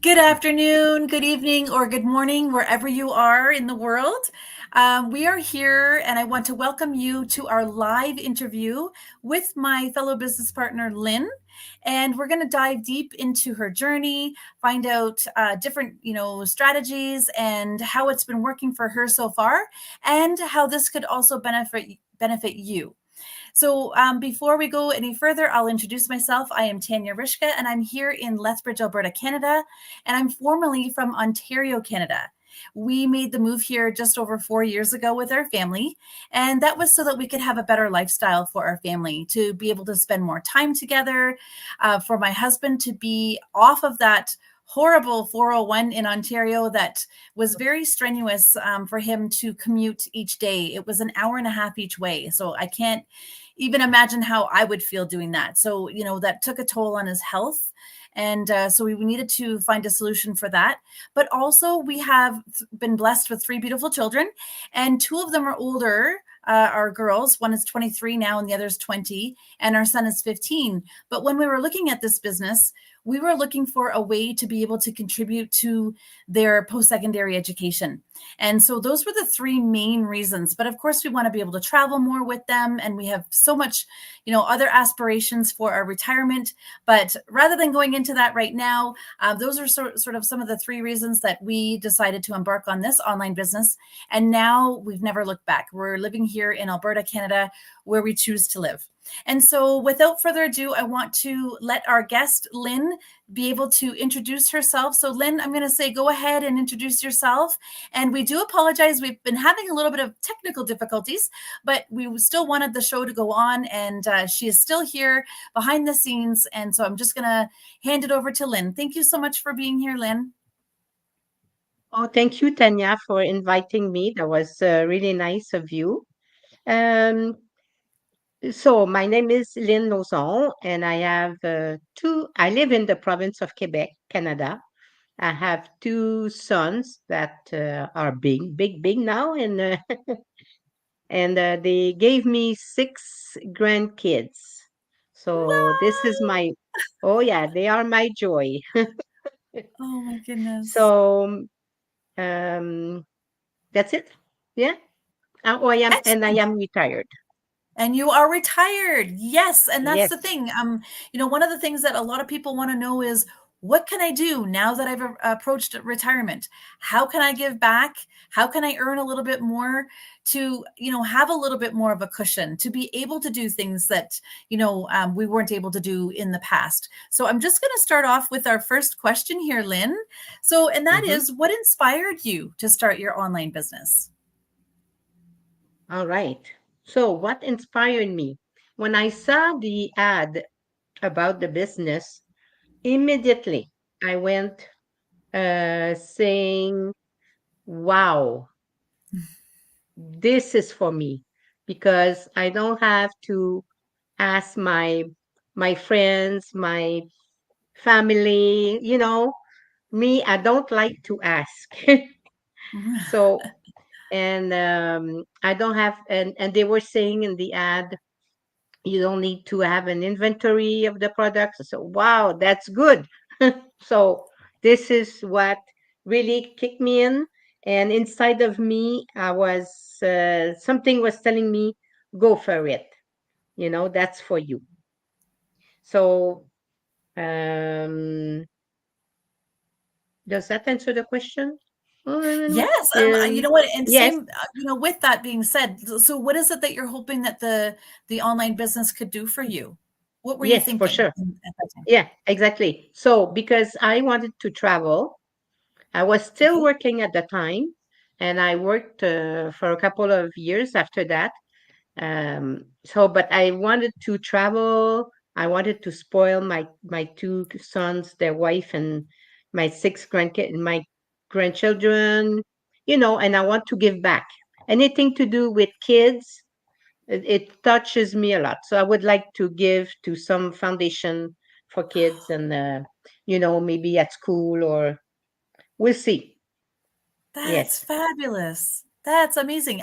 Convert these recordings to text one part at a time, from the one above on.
Good afternoon, good evening, or good morning, wherever you are in the world. We are here, and I want to welcome you to our live interview with my fellow business partner, Lyne. And we're going to dive deep into her journey, find out different, strategies and how it's been working for her so far, and how this could also benefit you. So before we go any further, I'll introduce myself. I am Tanya Rishka, and I'm here in Lethbridge, Alberta, Canada, and I'm formerly from Ontario, Canada. We made the move here just over 4 years ago with our family, and that was so that we could have a better lifestyle for our family, to be able to spend more time together, for my husband to be off of that horrible 401 in Ontario that was very strenuous for him to commute each day. It was an hour and a half each way. So I can't even imagine how I would feel doing that. So, that took a toll on his health. And so we needed to find a solution for that. But also, we have been blessed with three beautiful children, and two of them are older. Our girls, one is 23 now and the other is 20, and our son is 15. But when we were looking at this business, we were looking for a way to be able to contribute to their post-secondary education. And so those were the three main reasons. But of course, we want to be able to travel more with them. And we have so much, other aspirations for our retirement. But rather than going into that right now, those are sort of some of the three reasons that we decided to embark on this online business. And now we've never looked back. We're living here in Alberta, Canada, where we choose to live. And so without further ado, I want to let our guest, Lyne, be able to introduce herself. So Lyne, I'm going to say, go ahead and introduce yourself. And we do apologize. We've been having a little bit of technical difficulties, but we still wanted the show to go on. And she is still here behind the scenes. And so I'm just going to hand it over to Lyne. Thank you so much for being here, Lyne. Oh, thank you, Tanya, for inviting me. That was really nice of you. Um, so my name is Lyne Lauzon, and I have I live in the province of Quebec, Canada. I have two sons that are big now, and they gave me six grandkids. So this is Wow. oh yeah, they are my joy. Oh my goodness. So um, that's it. Yeah. I Excellent. am retired. And you are retired. Yes. And that's Yes. the thing. One of the things that a lot of people want to know is, what can I do now that I've approached retirement? How can I give back? How can I earn a little bit more to, have a little bit more of a cushion to be able to do things that, we weren't able to do in the past. So I'm just going to start off with our first question here, Lyne. So, and that Hmm. is, what inspired you to start your online business? All right. So, what inspired me? When I saw the ad about the business, immediately I went saying, wow, this is for me because I don't have to ask my friends, my family, me, I don't like to ask. So, and I don't have, and they were saying in the ad, you don't need to have an inventory of the products. So, wow, that's good. So, this is what really kicked me in. And inside of me, something was telling me, go for it. That's for you. So, um, does that answer the question? Yes, you Um, know what, and yes, same, with that being said, so what is it that you're hoping that the online business could do for you? What were you yes, for thinking sure. at that time? Yeah, exactly. So, because I wanted to travel, I was still Okay. working at the time, and I worked for a couple of years after that. But I wanted to travel. I wanted to spoil my two sons, their wife, and my grandchildren. And I want to give back. Anything to do with kids, it touches me a lot. So I would like to give to some foundation for kids, and maybe at school, or we'll see. That's Yes. fabulous. That's amazing.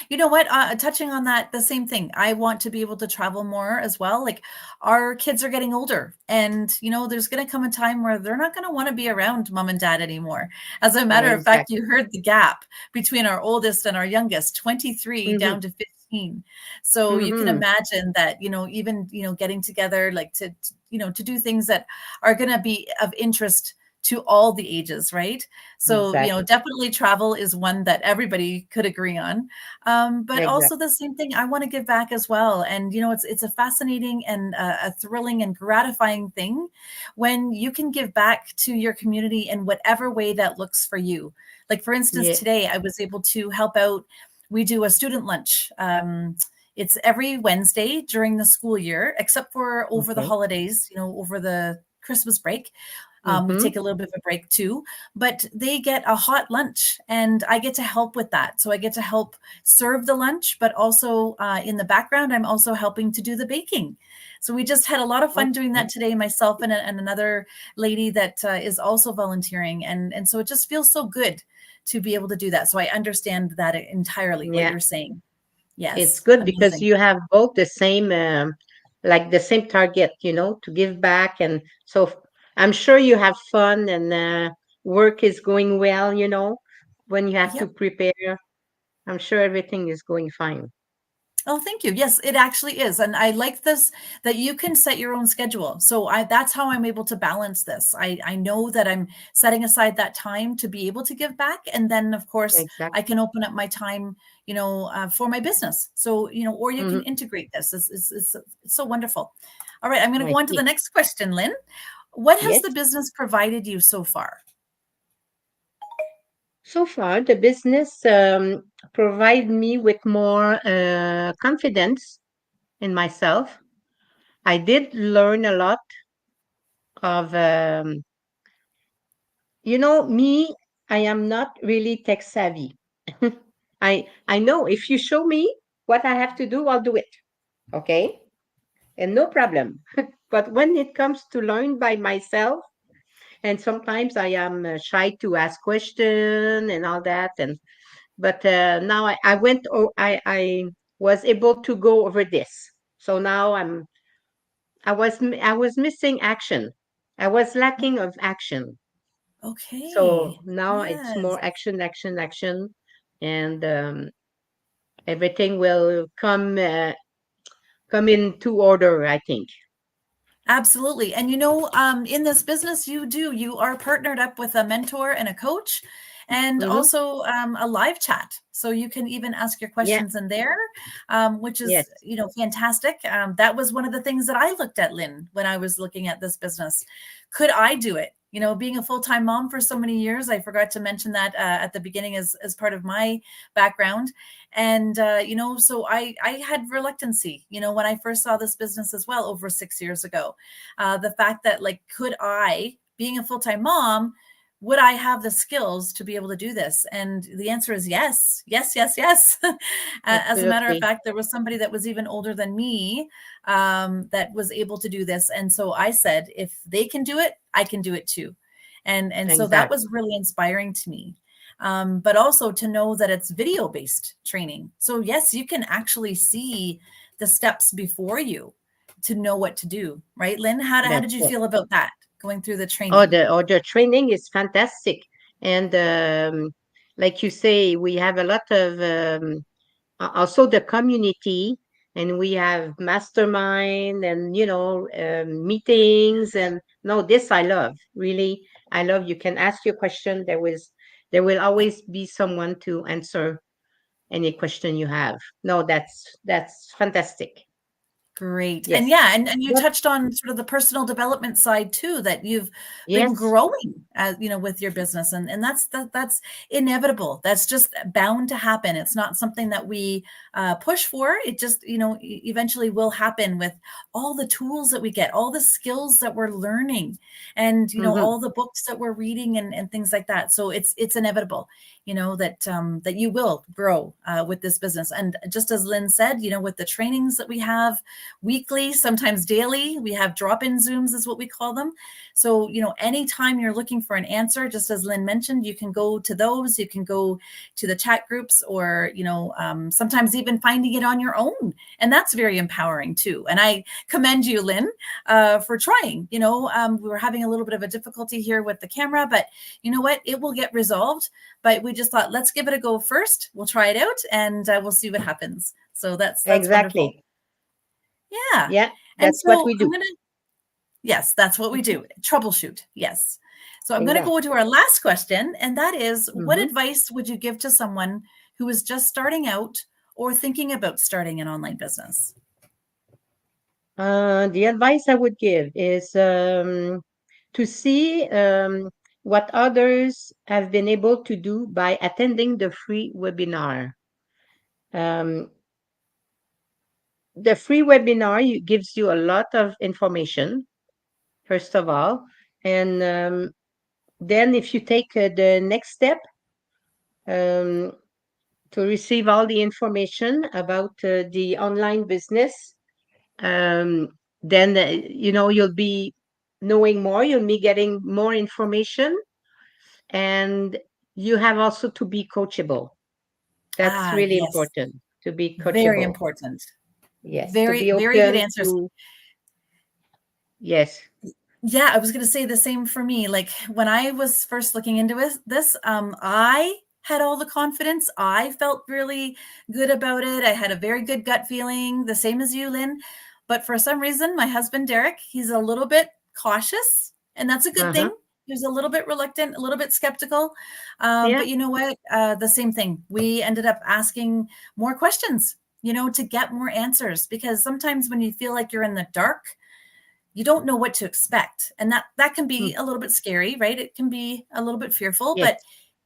You know what? Touching on that, the same thing. I want to be able to travel more as well. Like our kids are getting older, and there's going to come a time where they're not going to want to be around mom and dad anymore. As a matter of fact, you Exactly. heard the gap between our oldest and our youngest, 23 Mm-hmm. down to 15. So you can Mm-hmm. imagine that, even, getting together, like to do things that are going to be of interest to all the ages, right? So, Exactly. definitely travel is one that everybody could agree on. But also Exactly. the same thing, I want to give back as well. And, it's a fascinating and a thrilling and gratifying thing when you can give back to your community in whatever way that looks for you. Like, for instance, Yeah. today I was able to help out. We do a student lunch. It's every Wednesday during the school year, except for over the Okay. holidays, over the Christmas break. We Mm-hmm. take a little bit of a break too, but they get a hot lunch and I get to help with that. So I get to help serve the lunch, but also in the background, I'm also helping to do the baking. So we just had a lot of fun doing Okay. that today, myself and another lady that is also volunteering. And so it just feels so good to be able to do that. So I understand that entirely, what Yeah. you're saying. It's Yes, good because amazing. you have both the same, like the same target, to give back. And so I'm sure you have fun and work is going well, when you have to Yep. prepare. I'm sure everything is going fine. Oh, thank you. Yes, it actually is. And I like this that you can set your own schedule. So that's how I'm able to balance this. I know that I'm setting aside that time to be able to give back. And then of course I Exactly. can open up my time, for my business. So, or you can Hmm. integrate this. It's so wonderful. All right. I'm going to I go on to the see. next question, Lynn. What has Yes. the business provided you so far? So far, the business provide me with more confidence in myself. I did learn a lot of, me, I am not really tech savvy. I know if you show me what I have to do, I'll do it. Okay? And no problem. But when it comes to learn by myself, and sometimes I am shy to ask question and all that, and but now I went, I was able to go over this. So now I was missing action. I was lacking of action. So Okay. now it's Yes. more action, action, action, and everything will come into order, I think. Absolutely. And in this business, you are partnered up with a mentor and a coach and Hmm. also a live chat. So you can even ask your Yeah. questions in there, which is, Yes. fantastic. That was one of the things that I looked at, Lynn, when I was looking at this business. Could I do it? Being a full-time mom for so many years, I forgot to mention that at the beginning as part of my background. And so I had reluctancy, when I first saw this business as well over 6 years ago. The fact that, like, could I, being a full-time mom, would I have the skills to be able to do this? And the answer is yes, yes, yes, yes. As a matter of Absolutely. fact, there was somebody that was even older than me, that was able to do this. And so I said, if they can do it, I can do it too. And so that Exactly. was really inspiring to me. But also to know that it's video based training. So, yes, you can actually see the steps before you to know what to do, right? Lynn, how did That's you it. feel about that going through the Oh, training? the training is fantastic, and like you say, we have a lot of also the community, and we have mastermind and meetings, and no, this I love. Really, I love. You can ask your question. There will always be someone to answer any question you have. No, that's fantastic. Great. And Yes, yeah, and you but touched on sort of the personal development side too, that you've been yes. growing as with your business. And that's inevitable. That's just bound to happen. It's not something that we push for. It just, eventually will happen with all the tools that we get, all the skills that we're learning, and Mm-hmm. all the books that we're reading and things like that. So it's inevitable, that you will grow with this business. And just as Lynn said, with the trainings that we have, weekly, sometimes daily. We have drop-in Zooms is what we call them. So, anytime you're looking for an answer, just as Lynn mentioned, you can go to those, you can go to the chat groups, or, sometimes even finding it on your own. And that's very empowering too. And I commend you, Lynn, for trying. We were having a little bit of a difficulty here with the camera, but you know what? It will get resolved. But we just thought, let's give it a go first. We'll try it out, and we'll see what happens. So that's wonderful. Exactly. Yeah. Yeah, And that's what so we do. yes, that's what we do. Troubleshoot. Yes. So I'm going to go Exactly. to our last question, and that is, what Hmm. advice would you give to someone who is just starting out or thinking about starting an online business? The advice I would give is to see what others have been able to do by attending the free webinar. Um, the free webinar gives you a lot of information, first of all. And then, if you take the next step um, to receive all the information about the online business, um, then you'll be knowing more, you'll be getting more information, and you have also to be coachable. That's Ah, really yes. important, to be Very coachable. important. Yes, to Very, be very good open answers. to, yes. Yeah, I was going to say the same for me. Like when I was first looking into this, I had all the confidence. I felt really good about it. I had a very good gut feeling, the same as you, Lynn. But for some reason, my husband, Derek, he's a little bit cautious, and that's a good Uh-huh. thing. He was a little bit reluctant, a little bit skeptical. Yeah. But you know what? The same thing. We ended up asking more questions, to get more answers, because sometimes when you feel like you're in the dark, you don't know what to expect, and that can Mm. be a little bit scary, right? It can be a little bit fearful, Yes, but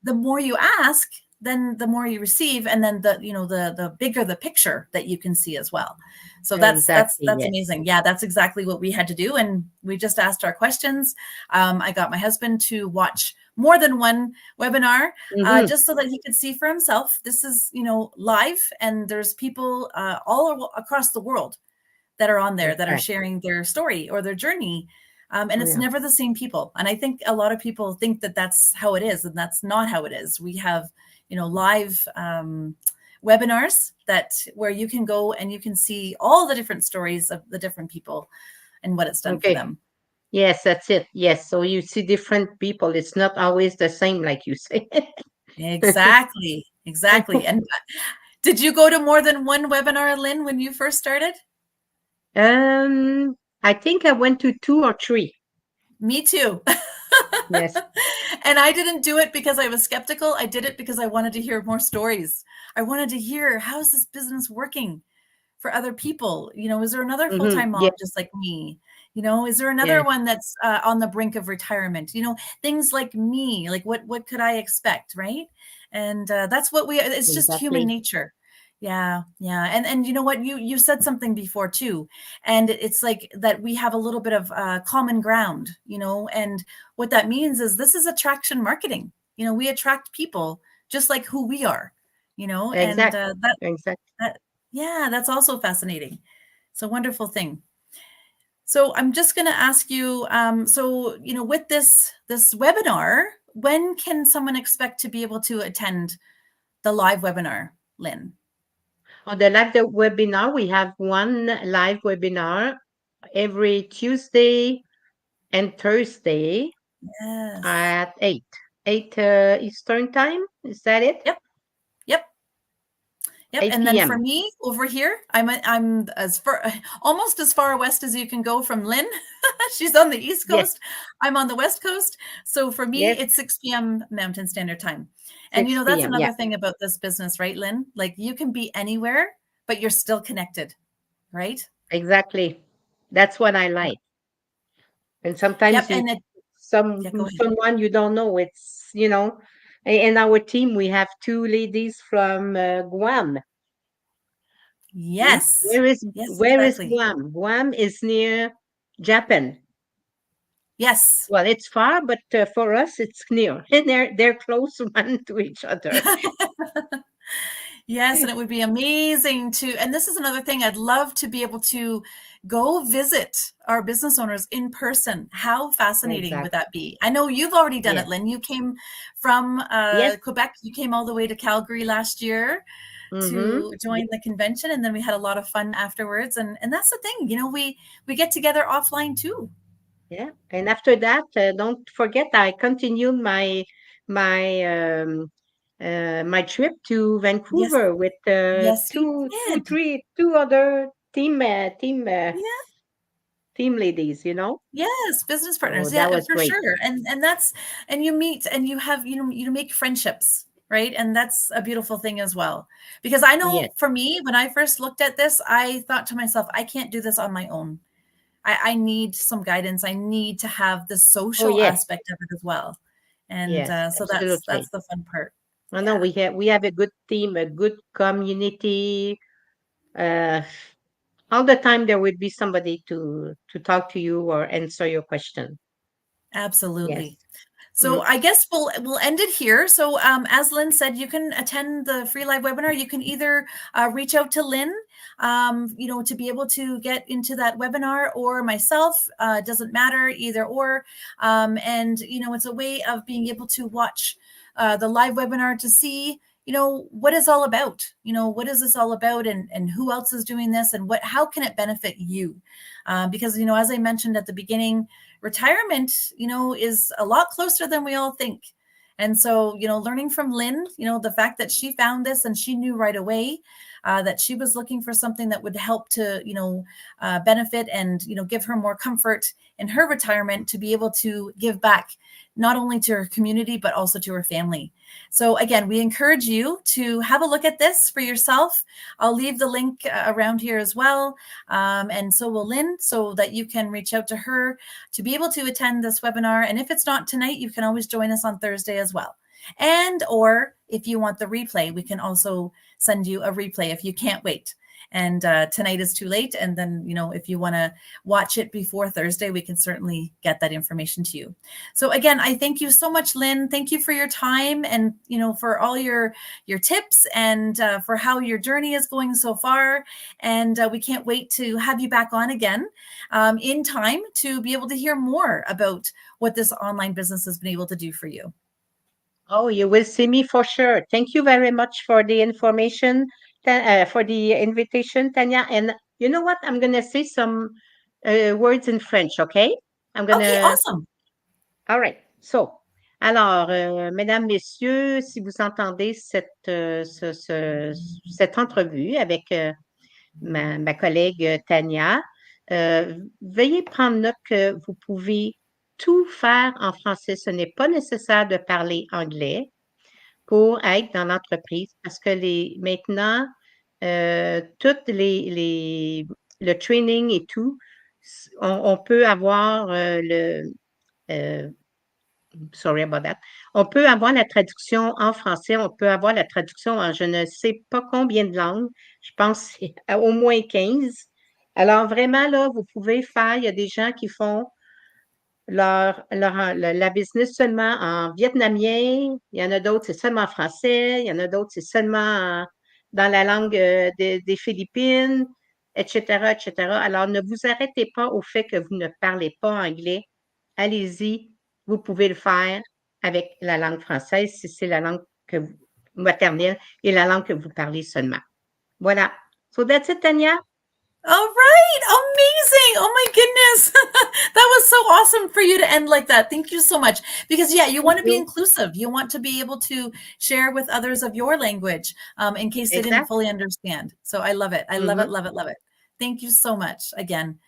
the more you ask, then the more you receive, and then the bigger the picture that you can see as well. So that's that's exactly. that's Yes. amazing. Yeah, that's exactly what we had to do, and we just asked our questions. I got my husband to watch more than one webinar, Mm-hmm. just so that he could see for himself. This is live, and there's people all across the world that are on there that are Exactly. sharing their story or their journey. And it's Yeah. never the same people. And I think a lot of people think that that's how it is, and that's not how it is. We have, live webinars that where you can go and you can see all the different stories of the different people and what it's done for Okay. them. Yes, that's it. Yes. So you see different people. It's not always the same, like you say. Exactly. Exactly. And did you go to more than one webinar, Lynn, when you first started? Um, I think I went to two or three. Me too. Yes. And I didn't do it because I was skeptical. I did it because I wanted to hear more stories. I wanted to hear, how is this business working for other people? Is there another Mm-hmm. full-time Yeah. mom just like me? Is there another Yes. one that's on the brink of retirement? Things like me, like what could I expect, right? And that's what it's just human Exactly. nature. Yeah, yeah. And you know what? You said something before too. And it's like that we have a little bit of common ground, and what that means is this is attraction marketing. We attract people just like who we are, and Exactly. Exactly. that, yeah, that's also fascinating. It's a wonderful thing. So I'm just going to ask you, so, with this webinar, when can someone expect to be able to attend the live webinar, Lynn? On the webinar, we have one live webinar every Tuesday and Thursday Yes. at 8 Eastern time. Is that it? Yep. Yep. Yep. 8 And then for p.m. me over here, I'm as far almost as far west as you can go from Lynn. She's on the East Yes. Coast. I'm on the West Coast. So for me, Yes. it's 6 p.m. Mountain Standard Time. And 6 that's p.m. Yeah. another thing about this business, right, Lynn? Like you can be anywhere, but you're still connected, right? Exactly. That's what I Yep. like. And Yep. sometimes you And it, yeah, go ahead. someone you don't know. It's in our team we have two ladies from Guam. Yeah. Yes. Where is Yes, where is exactly. Guam? Guam is near Japan. Yes. Well, it's far, but for us, it's near. And they're close one to each other. Yes, and it would be amazing to, and this is another thing I'd love to be able to go visit our business owners in person. How fascinating would Exact. that be? I know you've already done it, Yes. Lynn. You came from Yes. Quebec. You came all the way to Calgary last year Mm-hmm. to join the convention, and then we had a lot of fun afterwards. And that's the thing, we get together offline too. Yeah. And after that, don't forget, I continued my trip to Yes, Vancouver with yes, you did. two other Yeah. team ladies, you know. Yes, business So partners. that Yeah, was for great. sure. And that's, and you meet and you have, you make friendships, right? And that's a beautiful thing as well. Because I Yes. know for me, when I first looked at this, I thought to myself, I can't do this on my own. I need some guidance. I need to have the Oh social yes, aspect of it as well. And yes, so that's absolutely. the fun part. No, no, Yeah. we have a good team, a good community. Uh, all the time there would be somebody to talk to you or answer your question. Yes. Absolutely. So Mm. I guess we'll end it here. So as Lynn said, you can attend the free live webinar. You can either reach out to Lynn, to be able to get into that webinar, or myself. Doesn't matter, either or. And it's a way of being able to watch the live webinar to see what is all about. What is this all about, and who else is doing this, and how can it benefit you? Because as I mentioned at the beginning, retirement, is a lot closer than we all think. And so, learning from Lynn, the fact that she found this and she knew right away that she was looking for something that would help to, benefit and, give her more comfort in her retirement to be able to give back not only to her community, but also to her family. So again, we encourage you to have a look at this for yourself. I'll leave the link around here as well. And so will Lynn, so that you can reach out to her to be able to attend this webinar. And if it's not tonight, you can always join us on Thursday as well. And or if you want the replay, we can also send you a replay if you can't wait. And tonight is too late. And then, if you want to watch it before Thursday, we can certainly get that information to you. So again, I thank you so much, Lynn. Thank you for your time and, for all your tips and for how your journey is going so far. And we can't wait to have you back on again in time to be able to hear more about what this online business has been able to do for you. Oh, you will see me for sure. Thank you very much for the information, for the invitation, Tanya. And you know what? I'm gonna say some words in French, okay? I'm Okay, gonna. awesome. All right. So, alors, mesdames, messieurs, si vous entendez cette entrevue avec ma collègue Tania, veuillez prendre note que vous pouvez tout faire en français. Ce n'est pas nécessaire de parler anglais pour être dans l'entreprise parce que maintenant, toutes le training et tout, on peut avoir euh, sorry about that. On peut avoir la traduction en français, on peut avoir la traduction en je ne sais pas combien de langues. Je pense que c'est au moins 15. Alors vraiment, là, vous pouvez faire, il y a des gens qui font la business seulement en vietnamien, il y en a d'autres, c'est seulement en français, il y en a d'autres, c'est seulement dans la langue des Philippines, etc., etc. Alors, ne vous arrêtez pas au fait que vous ne parlez pas anglais. Allez-y, vous pouvez le faire avec la langue française si c'est la langue maternelle et la langue que vous parlez seulement. Voilà. So that's it, Tanya. All right. Amazing. Oh my goodness. That was so awesome for you to end like that. Thank you so much. Because, yeah, you Thank want to be you. inclusive. You want to be able to share with others of your language in case they didn't Exact. fully understand. So I love it. I love it, Mhm. love it, love it. Thank you so much again.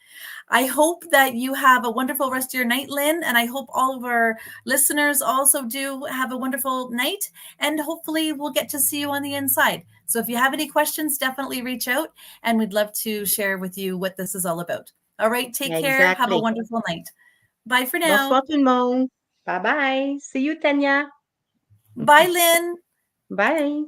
I hope that you have a wonderful rest of your night, Lynn, and I hope all of our listeners also do have a wonderful night, and hopefully we'll get to see you on the inside. So if you have any questions, definitely reach out, and we'd love to share with you what this is all about. All right, take care. Have a Exactly. wonderful night. Bye for now. Bonsoir tout le monde. Bye bye. See you, Tanya. Bye, Lynn. Bye.